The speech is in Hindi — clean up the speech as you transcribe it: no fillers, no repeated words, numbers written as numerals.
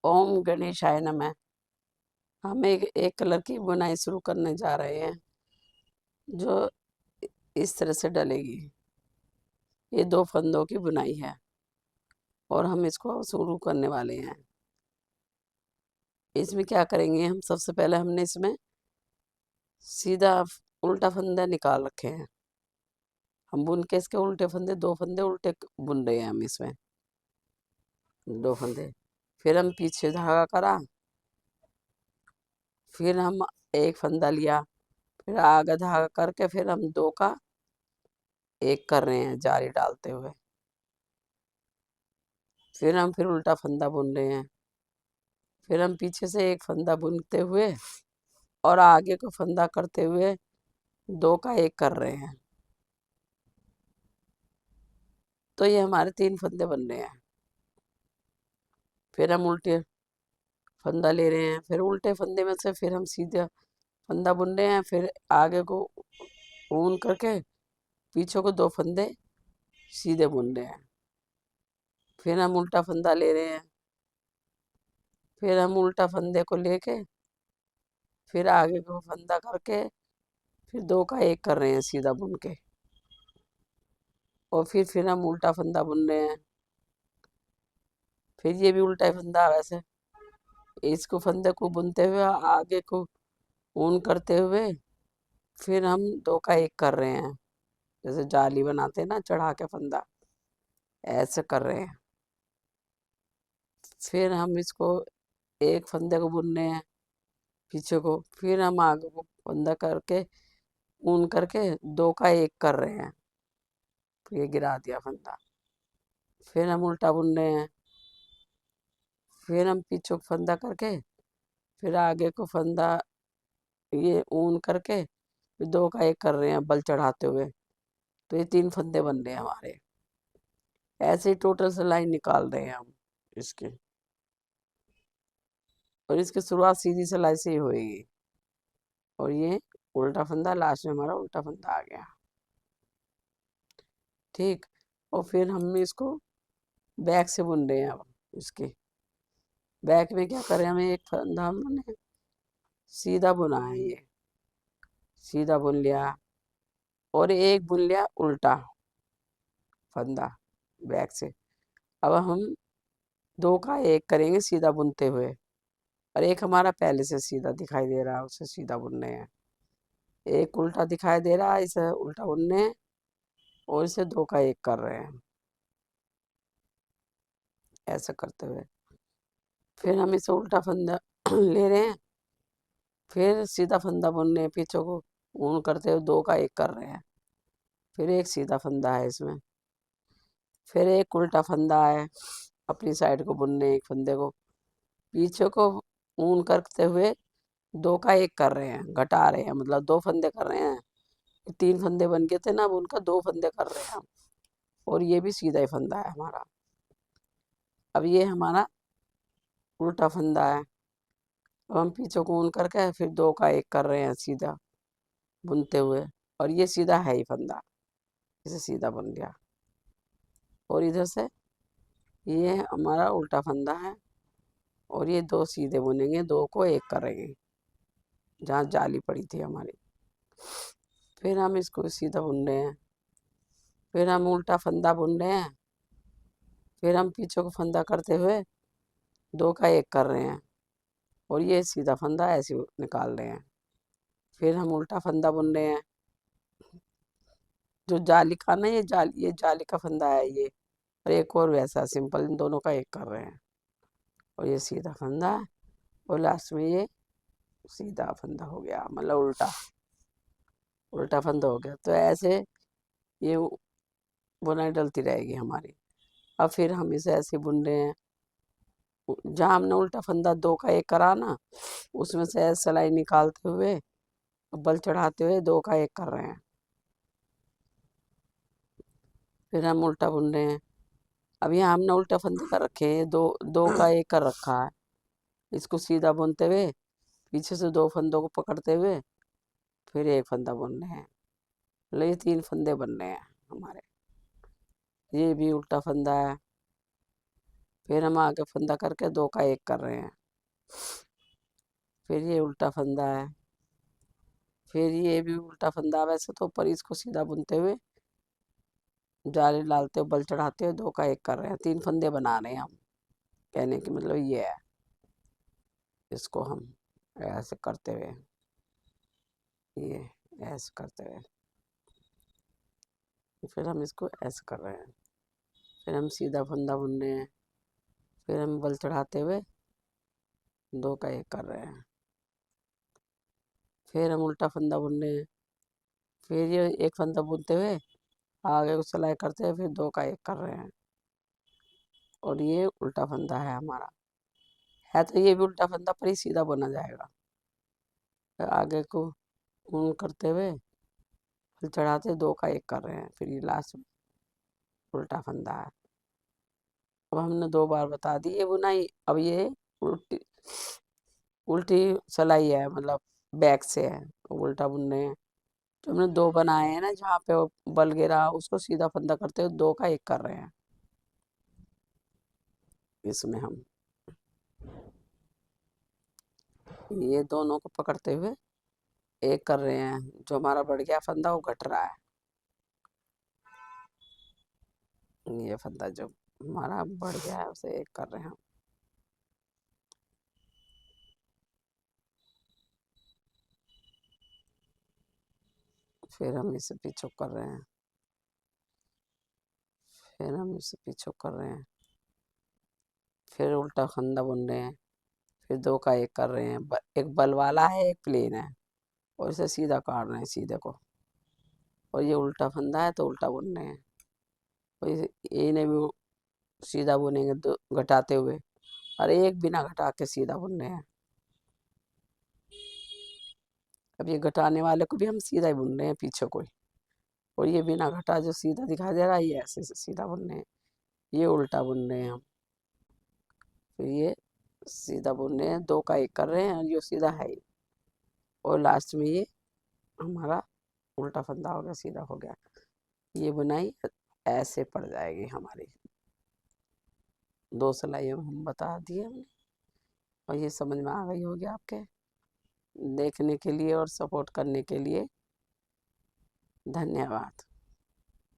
ओम गणेशाय नमः। हम एक कलर की बुनाई शुरू करने जा रहे हैं जो इस तरह से डलेगी। ये 2 फंदों की बुनाई है और हम इसको शुरू करने वाले हैं। इसमें क्या करेंगे, हम सबसे पहले हमने इसमें सीधा उल्टा फंदा निकाल रखे हैं। हम बुन के इसके उल्टे फंदे 2 फंदे उल्टे बुन रहे हैं हम इसमें 2 फंदे। फिर हम पीछे धागा करा, फिर हम एक फंदा लिया, फिर आगे धागा करके फिर हम 2 का 1 कर रहे हैं जारी डालते हुए। फिर उल्टा फंदा बुन रहे हैं। फिर हम पीछे से एक फंदा बुनते हुए और आगे को फंदा करते हुए 2 का 1 कर रहे हैं। तो ये हमारे 3 फंदे बन रहे हैं। फिर हम उल्टे फंदा ले रहे हैं, फिर उल्टे फंदे में से फिर हम सीधा फंदा बुन रहे हैं, फिर आगे को ऊन करके पीछे को 2 फंदे सीधे बुन रहे हैं। फिर हम उल्टा फंदा ले रहे हैं, फिर हम उल्टा फंदे को लेके फिर आगे को फंदा करके फिर 2 का 1 कर रहे हैं सीधा बुन के। और फिर हम उल्टा फंदा बुन रहे हैं। फिर ये भी उल्टा फंदा, वैसे इसको फंदे को बुनते हुए आगे को ऊन करते हुए फिर हम 2 का 1 कर रहे हैं, जैसे जाली बनाते हैं ना चढ़ा के फंदा, ऐसे कर रहे हैं। फिर हम इसको एक फंदे को बुन रहे हैं पीछे को, फिर हम आगे को फंदा करके ऊन करके 2 का 1 कर रहे हैं। फिर ये गिरा दिया फंदा। फिर हम उल्टा बुन रहे हैं, फिर हम पीछे को फंदा करके फिर आगे को फंदा ये ऊन करके फिर 2 का 1 कर रहे हैं बल चढ़ाते हुए। तो ये 3 फंदे बन रहे हैं हमारे। ऐसे ही टोटल सिलाई निकाल रहे हैं हम इसके। और इसकी शुरुआत सीधी सिलाई से ही होएगी। और ये उल्टा फंदा, लास्ट में हमारा उल्टा फंदा आ गया। ठीक। और फिर हम इसको बैक से बुन रहे हैं। अब इसके बैक में क्या करें, हमें एक फंदा हमने सीधा बुना है, ये सीधा बुन लिया और एक बुन लिया उल्टा फंदा बैक से। अब हम 2 का 1 करेंगे सीधा बुनते हुए, और एक हमारा पहले से सीधा दिखाई दे रहा है, उसे सीधा बुनने हैं। एक उल्टा दिखाई दे रहा है, इसे उल्टा बुनने हैं और इसे 2 का 1 कर रहे हैं ऐसा करते हुए। फिर हम इसे उल्टा फंदा ले रहे हैं, फिर सीधा फंदा बुनने हैं, पीछे को ऊन करते हुए 2 का 1 कर रहे हैं। फिर एक सीधा फंदा है इसमें, फिर एक उल्टा फंदा है, अपनी साइड को बुनने एक फंदे को, पीछे को ऊन करते हुए 2 का 1 कर रहे हैं, घटा रहे हैं, मतलब 2 फंदे कर रहे हैं। 3 फंदे बन गए थे ना, अब उनका 2 फंदे कर रहे हैं हम। और ये भी सीधा ही फंदा है हमारा। अब ये हमारा उल्टा फंदा है। अब हम पीछे को ऊन करके फिर 2 का 1 कर रहे हैं सीधा बुनते हुए, और ये सीधा है ही फंदा, इसे सीधा बन गया। और इधर से ये हमारा उल्टा फंदा है और ये 2 सीधे बुनेंगे, 2 को 1 करेंगे जहाँ जाली पड़ी थी हमारी। फिर हम इसको सीधा बुन रहे हैं, फिर हम उल्टा फंदा बुन रहे हैं, फिर हम पीछे को फंदा करते हुए 2 का 1 कर रहे हैं और ये सीधा फंदा ऐसे निकाल रहे हैं। फिर हम उल्टा फंदा बुन रहे हैं, जो जाली का ना, ये जाली का फंदा है ये, और एक और वैसा सिंपल, इन दोनों का 1 कर रहे हैं। और ये सीधा फंदा है और लास्ट में ये सीधा फंदा हो गया, मतलब उल्टा उल्टा फंदा हो गया। तो ऐसे ये बुनाई डलती रहेगी हमारी। अब फिर हम इसे ऐसे बुन रहे हैं, जहाँ हमने उल्टा फंदा 2 का 1 करा ना, उसमें से ऐसे सिलाई निकालते हुए बल चढ़ाते हुए 2 का 1 कर रहे हैं। फिर हम उल्टा बुन रहे हैं। अब यहाँ हमने उल्टा फंदे कर रखे हैं, 2 का 1 कर रखा है। इसको सीधा बुनते हुए पीछे से 2 फंदों को पकड़ते हुए फिर एक फंदा बुन रहे हैं। मतलब ये 3 फंदे बन रहे हैं हमारे। ये भी उल्टा फंदा है, फिर हम आगे फंदा करके 2 का 1 कर रहे हैं। फिर ये उल्टा फंदा है, फिर ये भी उल्टा फंदा। वैसे तो ऊपर इसको सीधा बुनते हुए जाली डालते हुए बल चढ़ाते हुए 2 का 1 कर रहे हैं, 3 फंदे बना रहे हैं हम। कहने की मतलब ये है, इसको हम ऐसे करते हुए, ये ऐसे करते हुए, फिर हम इसको ऐसे कर रहे हैं। फिर हम सीधा फंदा बुन रहे हैं, फिर हम बल चढ़ाते हुए 2 का 1 कर रहे हैं। फिर हम उल्टा फंदा बुन रहे हैं, फिर ये एक फंदा बुनते हुए आगे को सिलाई करते हुए फिर 2 का 1 कर रहे हैं। और ये उल्टा फंदा है हमारा। है तो ये भी उल्टा फंदा, पर ही सीधा बुना जाएगा। फिर आगे को ऊन करते हुए फिर चढ़ाते 2 का 1 कर रहे हैं, फिर ये लास्ट में उल्टा फंदा है। अब हमने 2 बार बता दी ये बुनाई। अब ये उल्टी उल्टी सिलाई है, मतलब बैक से है, उल्टा बुन रहे हैं। जो हमने 2 बनाए हैं ना, जहाँ पे वो बल गिरा उसको सीधा फंदा करते हुए 2 का 1 कर रहे हैं। इसमें हम ये दोनों को पकड़ते हुए 1 कर रहे हैं। जो हमारा बढ़ गया फंदा वो घट रहा है। ये फंदा जो हमारा बढ़ गया है उसे 1 कर रहे हैं हम। फिर हम इसे पीछे कर रहे हैं, फिर हम इसे पीछे कर रहे हैं, फिर उल्टा फंदा बुन रहे हैं, फिर 2 का 1 कर रहे हैं। एक बल वाला है, एक प्लेन है, और इसे सीधा काट रहे हैं सीधे को। और ये उल्टा फंदा है तो उल्टा बुन रहे हैं। और इन्हें भी सीधा बुनेंगे घटाते हुए, और एक बिना घटा के सीधा बुन रहे हैं। अब ये घटाने वाले को भी हम सीधा ही बुन रहे हैं पीछे को ही। और ये बिना घटा जो सीधा दिखाई दे रहा है, ये ऐसे से सीधा बुन रहे हैं। ये उल्टा बुन रहे हैं हम। फिर ये सीधा बुन रहे हैं, 2 का 1 कर रहे हैं, और ये सीधा है ही। और लास्ट में ये हमारा उल्टा फंदा हो गया, सीधा हो गया। ये बुनाई ऐसे पड़ जाएगी हमारी। 2 सिलाई हम बता दिए हमने, और ये समझ में आ गई होगी आपके। देखने के लिए और सपोर्ट करने के लिए धन्यवाद।